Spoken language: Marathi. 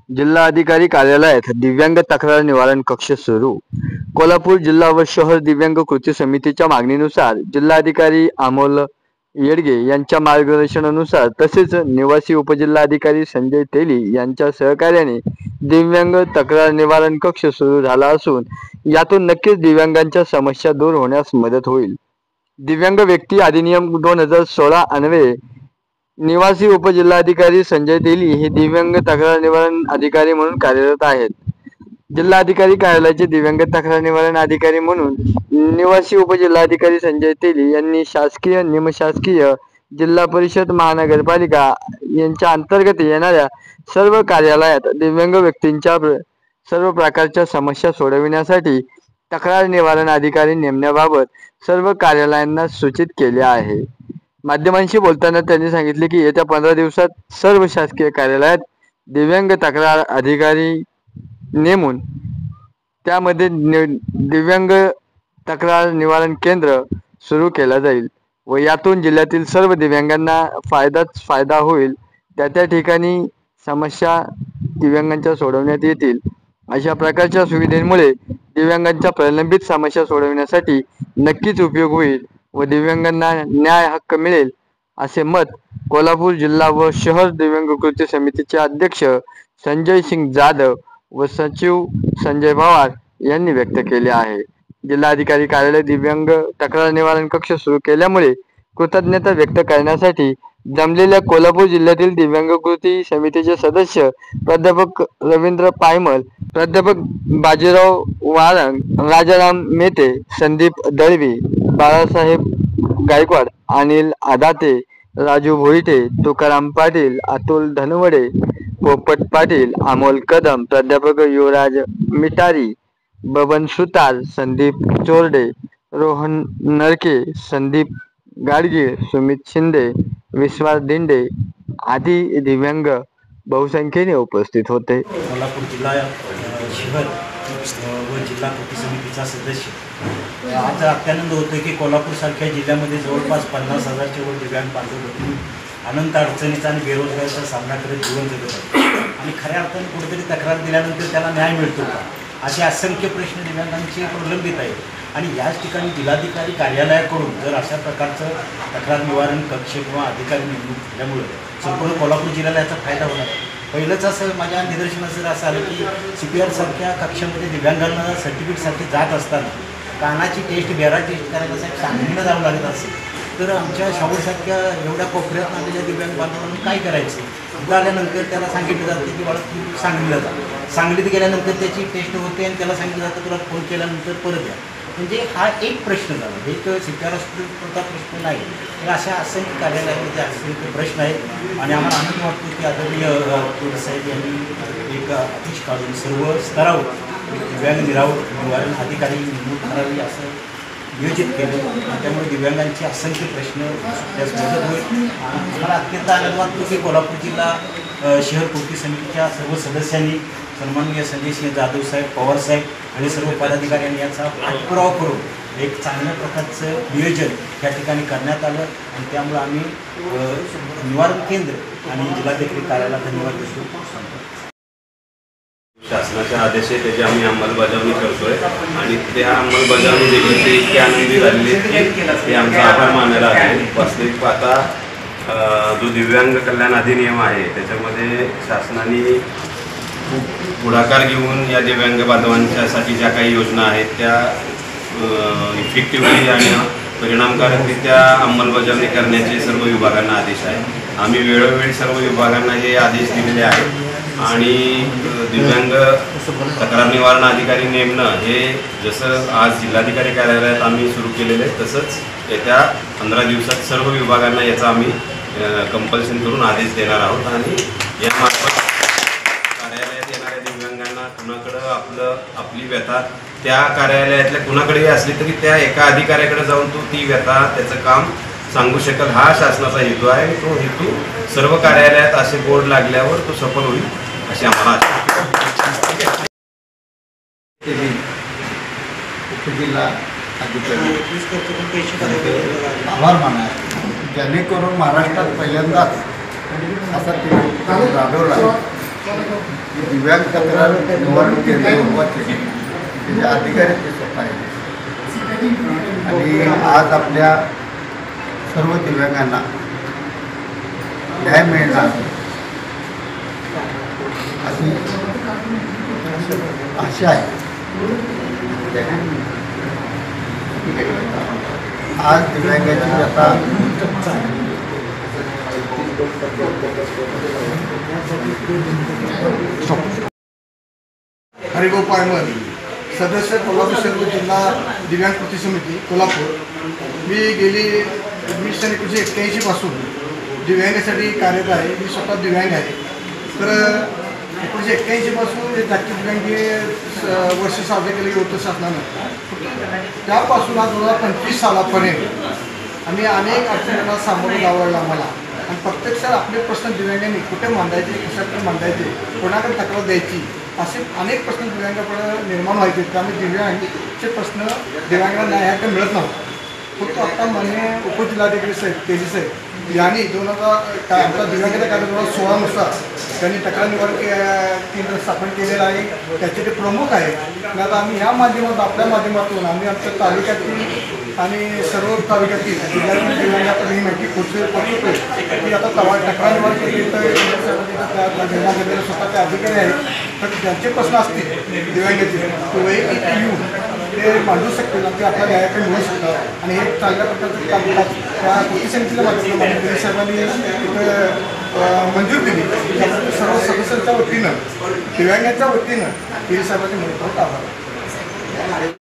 जिल्हा अधिकारी कार्यालयात दिव्यांग तक्रार निवारण कक्ष सुरू। कोल्हापूर जिल्हा व शहर दिव्यांग कृती समितीच्या मागणीनुसार जिल्हाधिकारी अमोल येडगे यांच्या मार्गदर्शनानुसार तसेच निवासी उपजिल्हाधिकारी संजय तेली यांच्या सहकार्याने दिव्यांग तक्रार निवारण कक्ष सुरू झाला असून यातून नक्कीच दिव्यांगांच्या समस्या दूर होण्यास मदत होईल। दिव्यांग व्यक्ती अधिनियम 2016 अन्वये निवासी उपजिल्हाधिकारी संजय तेली हे दिव्यांग तक्रार निवारण अधिकारी म्हणून कार्यरत आहेत। जिल्हाधिकारी कार्यालयाचे दिव्यांग तक्रार निवारण अधिकारी म्हणून निवासी उपजिल्हाधिकारी संजय तेली यांनी शासकीय निमशासकीय जिल्हा परिषद महानगरपालिका यांच्या अंतर्गत येणाऱ्या सर्व कार्यालयात दिव्यांग व्यक्तींच्या सर्व प्रकारच्या समस्या सोडविण्यासाठी तक्रार निवारण अधिकारी नेमण्याबाबत सर्व कार्यालयांना सूचित केले आहे। माध्यमांशी बोलताना त्यांनी सांगितले की येत्या 15 दिवसात सर्व शासकीय कार्यालयात दिव्यांग तक्रार अधिकारी नेमून त्यामध्ये दिव्यांग तक्रार निवारण केंद्र सुरू केला जाईल व यातून जिल्ह्यातील सर्व दिव्यांगांना फायदा होईल। त्या ठिकाणी समस्या दिव्यांगांच्या सोडवण्यात येतील। अशा प्रकारच्या सुविधेमुळे दिव्यांगांच्या प्रलंबित समस्या सोडवण्यासाठी नक्कीच उपयोग होईल व दिव्यांगांना न्याय हक्क मिळेल असे मत कोल्हापूर जिल्हा व शहर दिव्यांग कृती समितीचे अध्यक्ष संजय सिंग जाधव व सचिव संजय पवार यांनी व्यक्त केले आहे। जिल्हाधिकारी कार्यालय दिव्यांग तक्रार निवारण कक्ष सुरू केल्यामुळे कृतज्ञता व्यक्त करण्यासाठी जमलेल्या कोल्हापूर जिल्ह्यातील दिव्यांग कृती समितीचे सदस्य प्राध्यापक रवींद्र पायमल, प्राध्यापक बाजीराव वारंग, राजाराम मेते, संदीप दळवी, बाळासाहेब गायकवाड, अनिल आदाते, राजू भोईटे, तुकाराम पाटील, अतुल धनवडे, पोपट पाटील, अमोल कदम, प्राध्यापक युवराज मिटारी, बबन सुतार, संदीप चोरडे, रोहन नरके, संदीप गाडगीळ, सुमित शिंदे, विश्वास दिंडे आदी दिव्यांग बहुसंख्येने उपस्थित होते। कोल्हापूर जिल्हा शहर व जिल्हा कृती समितीचा सदस्य आज अत्यानंद होतो की कोल्हापूरसारख्या जिल्ह्यामध्ये जवळपास 50,000च्या वर दिव्यांग बांधव होते। अनंत अडचणीचा आणि बेरोजगारीचा सामना करत जीवन जगत आहेत आणि खऱ्या अर्थाने कुठेतरी तक्रार दिल्यानंतर त्याला न्याय मिळतो का असे असंख्य प्रश्न दिव्यांगांचे प्रलंबित आहेत आणि याच ठिकाणी जिल्हाधिकारी कार्यालयाकडून जर अशा प्रकारचं तक्रार निवारण कक्ष किंवा अधिकारी नेमणूक केल्यामुळे संपूर्ण कोल्हापूर जिल्ह्याला याचा फायदा होणार। पहिलंच असं माझ्या निदर्शनास जर असं आलं की CPR सारख्या कक्षामध्ये दिव्यांगांना सर्टिफिकेटसाठी जात असताना कानाची टेस्ट बेरा टेस्ट करायसाठी सांगलीला जावं लागत असेल तर आमच्या शाहूरसारख्या एवढ्या कोपऱ्यात आलेल्या दिव्यांग बांधवांना काय करायचं? तिथं आल्यानंतर त्याला सांगितलं जातं की बाळा तू सांगलीला जा, सांगलीत गेल्यानंतर त्याची टेस्ट होते आणि त्याला सांगितलं जातं तुला फोन केल्यानंतर परत या। म्हणजे हा एक प्रश्न झाला, एक CPR हॉस्पिटलचा प्रश्न नाही तर अशा असंख्य कार्यालयामध्ये असंख्य प्रश्न आहेत आणि आम्हाला आनंद वाटतो की आदरणीय तोडे साहेब यांनी एक आदेश काढून सर्व स्तरावर दिव्यांग निवारण अधिकारी नेमणूक करावी असं नियोजित केलं आणि त्यामुळे दिव्यांगांचे असंख्य प्रश्न त्यास मदत होईल। मला अत्यंत आनंद वाटतो की कोल्हापूर जिल्हा शहर कृती समितीच्या सर्व सदस्यांनी सन्माननीय संजय सिंह जाधव साहेब, पवार साहेब आणि सर्व पदाधिकाऱ्यांनी याचा पाठपुरावा करून एक चांगल्या प्रकारचं नियोजन त्या ठिकाणी करण्यात आलं आणि त्यामुळे आम्ही निवारण केंद्र आणि जिल्हाधिकारी कार्यालयाला धन्यवाद देतो। शासनाच्या आदेश आहे त्याची आम्ही अंमलबजावणी करतोय आणि त्या अंमलबजावणी देखील ते इतके आनंदी झालेले की ते आमचा आभार मानायला आहे। वास्तविक पाहता जो दिव्यांग कल्याण अधिनियम आहे त्याच्यामध्ये शासनाने खूप पुढाकार घेऊन या दिव्यांग बांधवांच्यासाठी ज्या काही योजना आहेत त्या इफेक्टिव्हली आणि परिणामकारकरित्या अंमलबजावणी करण्याचे सर्व विभागांना आदेश आहे। आम्ही वेळोवेळी सर्व विभागांना हे आदेश दिलेले आहेत आणि दिव्यांग तक्रार निवारण अधिकारी नेमणं हे जसं आज जिल्हाधिकारी कार्यालयात आम्ही सुरू केलेलं आहे तसंच येत्या 15 दिवसात सर्व विभागांना याचा आम्ही कंपल्शन करून आदेश देणार आहोत आणि यामार्फत कार्यालयात येणाऱ्या दिव्यांगांना कुणाकडं आपली व्यथा त्या कार्यालयातल्या कुणाकडेही असली तरी त्या एका अधिकाऱ्याकडे जाऊन तो ती व्यथा त्याचं काम सांगू शकेल हा शासनाचा हेतू आहे। तो हेतू सर्व कार्यालयात असे बोर्ड लागल्यावर तो सफल होईल अशी आम्हाला उपजिल्हा अधिकारी आभार माना जेणेकरून महाराष्ट्रात पहिल्यांदाच असा राबवला दिव्यांग तक्रार निवारण केंद्र उभारले त्याचे अधिकारी ते स्वतः आहेत आणि आज आपल्या सर्व दिव्यांगांना न्याय मिळणार अशी आशा आहे. आज दिव्यांगाची आता हरिभाऊ पायमल, सदस्य कोल्हापूर शहर जिल्हा दिव्यांग कृती समिती कोल्हापूर. मी गेली 1981 पासून दिव्यांगासाठी कार्यरत आहे. मी स्वतः दिव्यांग आहे. तर 1981 पासून जागतिक दिव्यांग वर्ष साजरे केले होतं शासनानं. त्यापासून आज 2025 सालापर्यंत आम्ही अनेक अडचणींना सामोरं जावं लागलं आम्हाला. आणि प्रत्यक्षात आपले प्रश्न दिव्यांगांनी कुठे मांडायचे, कशाकडे मांडायचे, कोणाकडे तक्रार द्यायची, असे अनेक प्रश्न दिव्यांगाकडे निर्माण व्हायचे. त्यामुळे दिव्यांगचे प्रश्न दिव्यांगांना न्यायाकडे मिळत नव्हतं. फक्त आत्ता मान्य उपजिल्हाधिकारी साहेब तेजी साहेब यांनी 2000 आमचा दिव्यांगाचा कायदा 2016 नुसार त्यांनी तक्रार निवारण केंद्र स्थापन केलेलं आहे. त्याचे ते प्रमुख आहेत. आणि आता आम्ही या माध्यमातून आपल्या माध्यमातून आम्ही आमच्या तालुक्यातील आणि सर्व तालुक्यातील जिल्ह्यातील दिव्यांगाकडे ही माहिती पोहोचवतो की आता तक्रार निवारण केंद्र तर स्वतःचे अधिकारी आहेत. तर ज्यांचे प्रश्न असतील दिव्यांगाचे ते वैयक्तिक येऊन ते मांडू शकतील आणि ते आपल्या न्यायाकडे मिळू शकतात. आणि हे चांगल्या प्रकारचं कामकाज त्या कृती समितीच्या माध्यमातून साहेबांनी तिथं मंजूर दिली. सर्व सदस्यांच्या वतीनं दिव्यांगाच्या वतीनं साहेबांचे मनपूर्वक आभार.